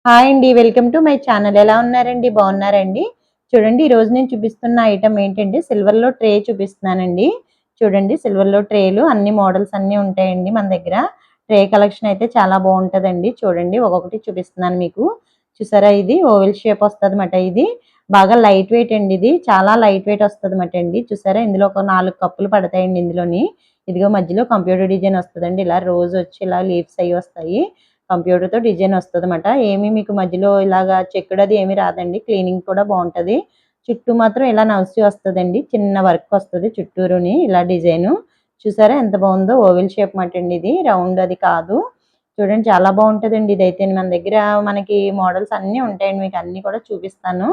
Hi అండి. Welcome to my channel. ఎలా ఉన్నారండి? బాగున్నారండి? చూడండి ఈరోజు నేను చూపిస్తున్న ఐటెం ఏంటంటే సిల్వర్‌లో ట్రే చూపిస్తున్నానండి. చూడండి సిల్వర్‌లో ట్రేలు అన్ని మోడల్స్ అన్నీ ఉంటాయండి మన దగ్గర. ట్రే కలెక్షన్ అయితే చాలా బాగుంటదండి. చూడండి ఒక్కొక్కటి చూపిస్తున్నాను మీకు. చూసారా ఇది ఓవెల్ షేప్ వస్తదన్నమాట ఇది. బాగా లైట్ వెయిట్ అండి ఇది. చాలా లైట్ వెయిట్ వస్తదన్నమాట అండి. చూసారా ఇందులో ఒక 4 కప్పులు పడతాయండి ఇందులోని. ఇదిగో మధ్యలో కంప్యూటర్ డిజైన్ వస్తదండి. ఇలా రోజ్ వచ్చి ఇలా లీవ్స్ అయ్యి వస్తాయి. కంప్యూటర్‌తో డిజైన్ వస్తదన్నమాట. ఏమి మీకు మధ్యలో ఇలాగా చెక్కుడది ఏమి రాదండి. క్లీనింగ్ కూడా బావుంటది. చుట్టూ మాత్రం ఇలా నలిసి వస్తదండి. చిన్న వర్క్ వస్తది చుట్టూరుని ఇలా డిజైను. చూసారా ఎంత బావుందో? ఓవెల్ షేప్ మాట అండి ఇది. రౌండ్ అది కాదు. చూడండి చాలా బావుంటదండి ఇదైతే. మన దగ్గర మనకి మోడల్స్ అన్నీ ఉంటాయండి. మీకు అన్నీ కూడా చూపిస్తాను.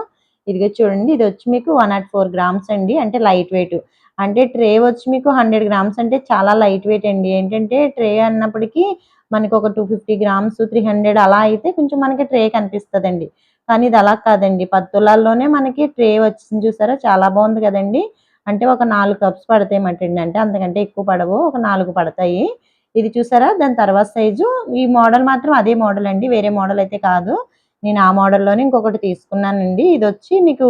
ఇదిగో చూడండి ఇదొచ్చి మీకు 104 గ్రామ్స్ అండి. అంటే లైట్ వెయిట్. అంటే ట్రే వచ్చి మీకు 100 గ్రామ్స్ అంటే చాలా లైట్ వెయిట్ అండి. ఏంటంటే ట్రే అన్నప్పటికి మనకొక 250 గ్రామ్స్, 300 అలా అయితే కొంచెం మనకి ట్రే కనిపిస్తదండి. కానీ ఇది అలా కాదండి. 10 తులాల్లోనే మనకి ట్రే వచ్చింది చూసారా? చాలా బావుంది కదండీ! అంటే ఒక 4 కప్స్ పడతాయన్నమాటండి. అంటే అంతకంటే ఎక్కువ పడవు. ఒక 4 పడతాయి. ఇది చూసారా? దాని తర్వాత సైజు ఈ మోడల్ మాత్రం అదే మోడల్ అండి. వేరే మోడల్ అయితే కాదు. నేను ఆ మోడల్‌లోనే ఇంకొకటి తీసుకున్నానండి. ఇదొచ్చి మీకు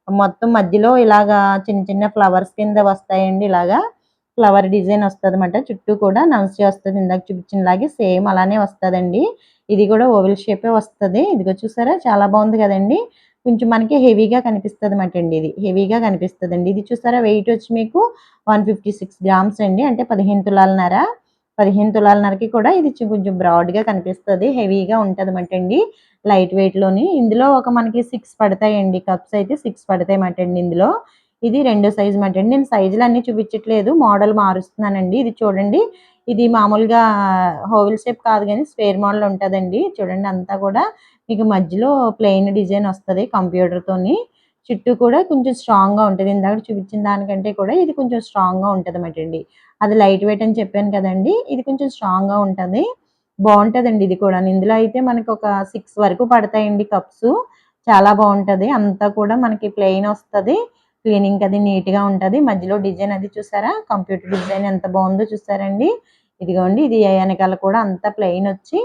మొత్తం మధ్యలో ఇలాగా చిన్న చిన్న ఫ్లవర్స్ కింద వస్తాయండి ఇలాగా. ఫ్లవర్ డిజైన్ వస్తదన్నమాట. చుట్టూ కూడా నలిసి వస్తది. ఇందాక చూపించినలాగే సేమ్ అలానే వస్తదండి. ఇది కూడా ఓవెల్ షేపే వస్తది. ఇదిగో చూసారా? చాలా బావుంది కదండీ! కొంచెం మనకి హెవీగా కనిపిస్తదన్నమాట అండి ఇది. హెవీగా కనిపిస్తదండి. ఇది చూసారా? వెయిట్ వచ్చి మీకు 156 గ్రామ్స్ అండి. అంటే 15 తులాలన్నర. 15 తులాలన్నరకి కూడా ఇది కొంచెం బ్రాడ్‌గా కనిపిస్తది. హెవీగా ఉంటదన్నమాట అండి. లైట్ వెయిట్‌లోని. ఇందులో ఒక మనకి 6 పడతాయండి. కప్స్ అయితే 6 పడతాయన్నమాట అండి ఇందులో. ఇది రెండో సైజ్ మాట అండి. నేను సైజులన్నీ చూపించట్లేదు. మోడల్ మారుస్తున్నానండి. ఇది చూడండి. ఇది మామూలుగా ఓవెల్ షేప్ కాదు గానీ స్క్వేర్ మోడల్ ఉంటదండి. చూడండి అంతా కూడా మీకు మధ్యలో ప్లెయిన్ డిజైన్ వస్తది కంప్యూటర్‌తోని. చుట్టూ కూడా కొంచెం స్ట్రాంగ్‌గా ఉంటది. ఇందాక చూపించిన దానికంటే కూడా ఇది కొంచెం స్ట్రాంగ్‌గా ఉంటదన్నమాటండి. అది లైట్ వెయిట్ అని చెప్పాను కదండీ! ఇది కొంచెం స్ట్రాంగ్‌గా ఉంటది. బావుంటదండి ఇది కూడాను. ఇందులో అయితే మనకొక 6 వరకు పడతాయండి కప్సు. చాలా బావుంటది. అంతా కూడా మనకి ప్లెయిన్ వస్తది. క్లీనింగ్ అది నీట్‌గా ఉంటది. మధ్యలో డిజైన్ అది చూసారా? కంప్యూటర్ డిజైన్ ఎంత బావుందో చూసారండి? ఇదిగోండి ఇది ఎనకాల కూడా అంతా ప్లెయిన్ వచ్చి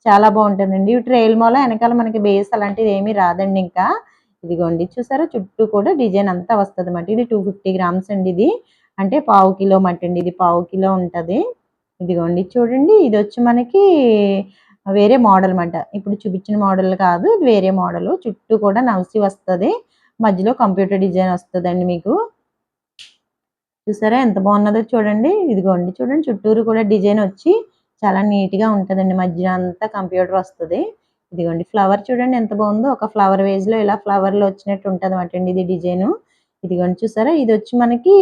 చాలా బావుంటదండి. ఈ ట్రైల్ మూల ఎనకాల మనకి బేస్ అలాంటిది ఏమీ రాదండి ఇంకా. ఇదిగోండి చూసారా? చుట్టూ కూడా డిజైన్ అంతా వస్తదన్నమాట. ఇది 250 గ్రామ్స్ అండి ఇది. అంటే పావు కిలో మటండి. ఇది పావు కిలో ఉంటది. ఇదిగోండి చూడండి ఇదొచ్చి మనకి వేరే మోడల్ మాట. ఇప్పుడు చూపించిన మోడల్ కాదు. ఇది వేరే మోడలు. చుట్టూ కూడా నవిసి వస్తది. మధ్యలో కంప్యూటర్ డిజైన్ వస్తదండి మీకు. చూసారా ఎంత బాగున్నదో చూడండి. ఇదిగోండి చూడండి చుట్టూరు కూడా డిజైన్ వచ్చి చాలా నీట్‌గా ఉంటదండి. మధ్యన అంతా కంప్యూటర్ వస్తది. ఇదిగోండి ఫ్లవర్ చూడండి ఎంత బాగుందో. ఒక ఫ్లవర్ వేస్‌లో ఇలా ఫ్లవర్‌లో వచ్చినట్టు ఉంటదన్నమాటండి ఇది డిజైను. ఇదిగోండి చూసారా? ఇదొచ్చి మనకి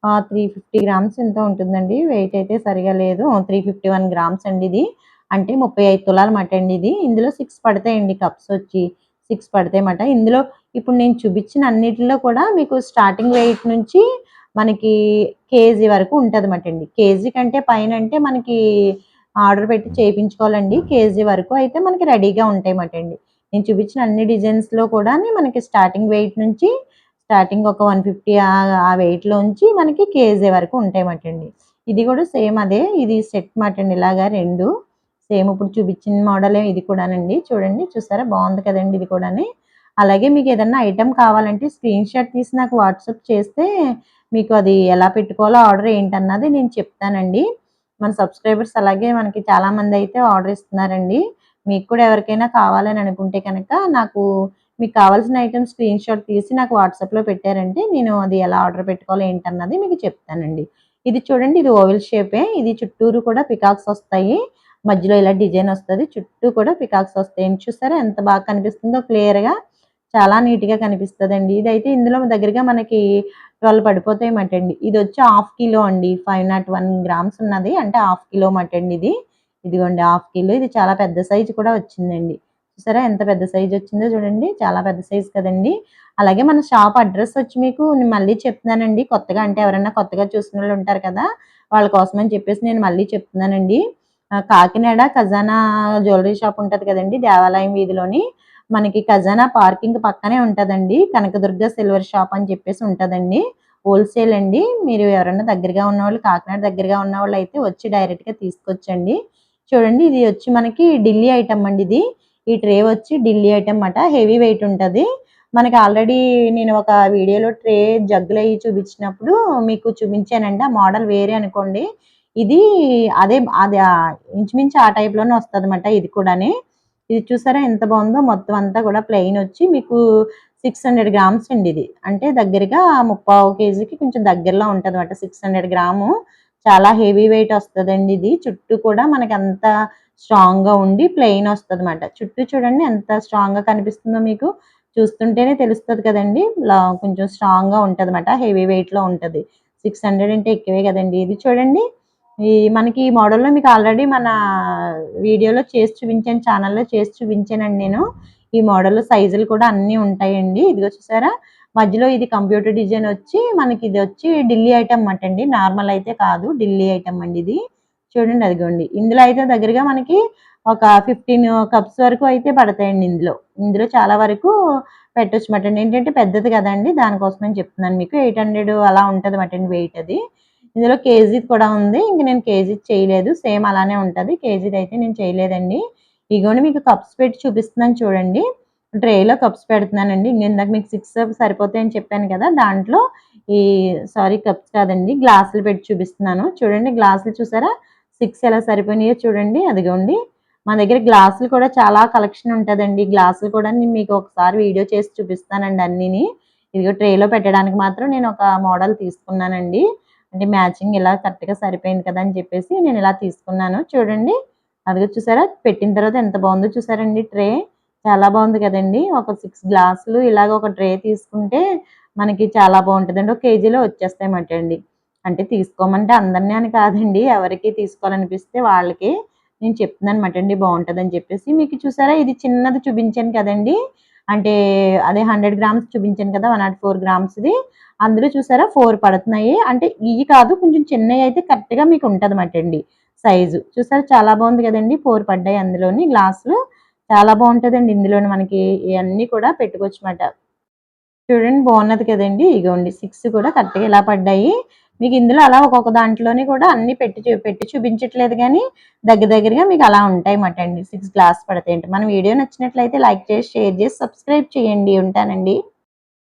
350 గ్రామ్స్ ఎంతో ఉంటుందండి. వెయిట్ అయితే సరిగ్గా లేదు. 351 గ్రామ్స్ అండి ఇది. అంటే 35 తులాల మాట అండి ఇది. ఇందులో 6 పడతాయండి కప్స్ వచ్చి. 6 పడతాయన్నమాట. ఇందులో ఇప్పుడు నేను చూపించిన అన్నిటిలో కూడా మీకు స్టార్టింగ్ వెయిట్ నుంచి మనకి కేజీ వరకు ఉంటదన్నమాటండి. కేజీ కంటే పైనంటే మనకి ఆర్డర్ పెట్టి చేపించుకోవాలండి. కేజీ వరకు అయితే మనకి రెడీగా ఉంటాయన్నమాటండి. నేను చూపించిన అన్ని డిజైన్స్‌లో కూడాని మనకి స్టార్టింగ్ వెయిట్ నుంచి స్టార్టింగ్ ఒక 150 ఆ వెయిట్‌లోంచి మనకి కేజీ వరకు ఉంటాయన్నమాటండి. ఇది కూడా సేమ్ అదే. ఇది సెట్ మాటండి ఇలాగా 2 సేమ్ ఇప్పుడు చూపించిన మోడలే ఇది కూడానండి. చూడండి చూసారా? బావుంది కదండీ ఇది కూడాని. అలాగే మీకేదన్నా ఐటెమ్ కావాలంటే స్క్రీన్ షాట్ తీసి నాకు వాట్సాప్ చేస్తే మీకు అది ఎలా పెట్టుకోవాలో ఆర్డర్ ఏంటన్నది నేను చెప్తానండి. మన సబ్స్క్రైబర్స్ అలాగే మనకి చాలామందయితే ఆర్డర్ ఇస్తున్నారండి. మీకు కూడా ఎవరికైనా కావాలని అనుకుంటే కనుక నాకు మీకు కావాల్సిన ఐటెమ్ స్క్రీన్ షాట్ తీసి నాకు వాట్సాప్‌లో పెట్టారంటే నేను అది ఎలా ఆర్డర్ పెట్టుకోవాలో ఏంటన్నది మీకు చెప్తానండి. ఇది చూడండి ఇది ఓవెల్ షేపే. ఇది చుట్టూరు కూడా పికాక్స్ వస్తాయి. మధ్యలో ఇలా డిజైన్ వస్తది. చుట్టూ కూడా పికాక్స్ వస్తాయండి. చూసారా ఎంత బాగా కనిపిస్తుందో క్లియర్‌గా. చాలా నీట్‌గా కనిపిస్తదండి. ఇదైతే ఇందులో దగ్గరగా మనకి 12 పడిపోతాయన్నమాటండి. ఇదొచ్చి హాఫ్ కిలో అండి. 501 గ్రామ్స్ ఉన్నది. అంటే హాఫ్ కిలో మటండి ఇది. ఇదిగోండి హాఫ్ కిలో. ఇది చాలా పెద్ద సైజ్ కూడా వచ్చిందండి. చూసారా ఎంత పెద్ద సైజ్ వచ్చిందో చూడండి. చాలా పెద్ద సైజ్ కదండీ! అలాగే మన షాప్ అడ్రెస్ వచ్చి మీకు నేను మళ్ళీ చెప్తున్నానండి. కొత్తగా అంటే ఎవరైనా కొత్తగా చూసినోళ్ళు ఉంటారు కదా! వాళ్ళ కోసమని చెప్పేసి నేను మళ్ళీ చెప్తున్నానండి. కాకినాడ ఖజానా జ్యువెల్లరీ షాప్ ఉంటది కదండీ! దేవాలయం వీధిలోని. మనకి ఖజానా పార్కింగ్ పక్కనే ఉంటదండి. కనకదుర్గ సిల్వర్ షాప్ అని చెప్పేసి ఉంటదండి. హోల్‌సేల్ అండి. మీరు ఎవరైనా దగ్గరగా ఉన్నవాళ్ళు కాకినాడ దగ్గరగా ఉన్నవాళ్ళైతే వచ్చి డైరెక్ట్‌గా తీసుకోవచ్చండి. చూడండి ఇది వచ్చి మనకి ఢిల్లీ ఐటెమ్ అండి ఇది. ఈ ట్రే వచ్చి ఢిల్లీ ఐటమ్ అన్నమాట. హెవీ వెయిట్ ఉంటది. మనకి ఆల్రెడీ నేను ఒక వీడియోలో ట్రే జగ్గులయి చూపించినప్పుడు మీకు చూపించానండి. ఆ మోడల్ వేరే అనుకోండి. ఇది అది ఇంచుమించు ఆ టైప్‌లోనే వస్తదన్నమాట ఇది కూడాని. ఇది చూసారా ఎంత బావుందో? మొత్తం అంతా కూడా ప్లెయిన్ వచ్చి మీకు 600 గ్రామ్స్ అండి ఇది. అంటే దగ్గరగా ముప్పావు కేజీకి కొంచెం దగ్గరలో ఉంటదన్నమాట. 600 గ్రాము. చాలా హెవీ వెయిట్ వస్తదండి ఇది. చుట్టూ కూడా మనకంత స్ట్రాంగ్‌గా ఉండి ప్లెయిన్ వస్తదన్నమాట. చుట్టూ చూడండి ఎంత స్ట్రాంగ్‌గా కనిపిస్తుందో మీకు. చూస్తుంటేనే తెలుస్తది కదండీ! కొంచెం స్ట్రాంగ్‌గా ఉంటదన్నమాట. హెవీ వెయిట్‌లో ఉంటది. 600 అంటే ఎక్కువే కదండీ! ఇది చూడండి. మనకి ఈ మోడల్‌లో మీకు ఆల్రెడీ మన వీడియోలో చేసి చూపించాను. ఛానెల్‌లో చేసి చూపించానండి నేను. ఈ మోడల్ సైజులు కూడా అన్నీ ఉంటాయండి. ఇదిగో చూసారా? మధ్యలో ఇది కంప్యూటర్ డిజైన్ వచ్చి మనకి ఇది వచ్చి ఢిల్లీ ఐటెమ్ అన్నమాట అండి. నార్మల్ అయితే కాదు. ఢిల్లీ ఐటెమ్ అండి ఇది. చూడండి అదిగోండి. ఇందులో అయితే దగ్గరగా మనకి ఒక 15 కప్స్ వరకు అయితే పడతాయండి ఇందులో. ఇందులో చాలా వరకు పెట్టొచ్చన్నమాట అండి. ఏంటంటే పెద్దది కదండీ! దానికోసమని చెప్తున్నాను మీకు. 800 అలా ఉంటదన్నమాట అండి వెయిట్ అది. ఇందులో కేజీది కూడా ఉంది. ఇంక నేను కేజీది చేయలేదు. సేమ్ అలానే ఉంటది. కేజీదయితే నేను చేయలేదండి. ఇగోండి మీకు కప్స్ పెట్టి చూపిస్తున్నాను చూడండి. ట్రేలో కప్స్ పెడుతున్నానండి. ఇందాక మీకు 6 సరిపోతాయని చెప్పాను కదా! దాంట్లో ఈ సారీ కప్స్ కాదండి. గ్లాసులు పెట్టి చూపిస్తున్నాను. చూడండి గ్లాసులు చూసారా? 6 ఎలా సరిపోయినాయో చూడండి. అదిగోండి. మా దగ్గర గ్లాసులు కూడా చాలా కలెక్షన్ ఉంటదండి. గ్లాసులు కూడా నేను మీకు ఒకసారి వీడియో చేసి చూపిస్తానండి అన్నీని. ఇదిగో ట్రేలో పెట్టడానికి మాత్రం నేను ఒక మోడల్ తీసుకున్నానండి. అంటే మ్యాచింగ్ ఇలా కరెక్ట్‌గా సరిపోయింది కదా! అని చెప్పేసి నేను ఇలా తీసుకున్నాను. చూడండి. అదిగో చూసారా? పెట్టిన తర్వాత ఎంత బావుందో చూసారండి ట్రే. చాలా బావుంది కదండీ! ఒక 6 గ్లాసులు ఇలాగ ఒక ట్రే తీసుకుంటే మనకి చాలా బావుంటదండి. ఒక కేజీలో వచ్చేస్తాయన్నమాట అండి. అంటే తీసుకోమంటే అందరిని అని కాదండి. ఎవరికి తీసుకోవాలనిపిస్తే వాళ్ళకి నేను చెప్తున్నానన్నమాట అండి బావుంటదని చెప్పేసి. మీకు చూసారా? ఇది చిన్నది చూపించాను కదండీ! అంటే అదే 100 గ్రామ్స్ చూపించాను కదా! 104 గ్రామ్స్‌ది. అందులో చూసారా 4 పడుతున్నాయి. అంటే ఇయి కాదు కొంచెం చిన్నయయితే కరెక్ట్‌గా మీకు ఉంటదన్నమాట అండి సైజు. చూసారా చాలా బావుంది కదండీ! 4 పడ్డాయి అందులోని గ్లాసులు. చాలా బావుంటదండి ఇందులోని మనకి ఇయన్నీ కూడా పెట్టుకోవచ్చమాట. చూడండి బావున్నది కదండీ! ఇగోండి 6 కూడా కరెక్ట్‌గా ఇలా పడ్డాయి. మీకు ఇందులో అలా ఒక్కొక్క దాంట్లోని కూడా అన్నీ పెట్టి చూపించట్లేదు గానీ, దగ్గరగా మీకు అలా ఉంటాయన్నమాట అండి. 6 గ్లాస్ పడతాయంట. మన వీడియో నచ్చినట్లయితే లైక్ చేసి, షేర్ చేసి, సబ్స్క్రైబ్ చేయండి. ఉంటానండి.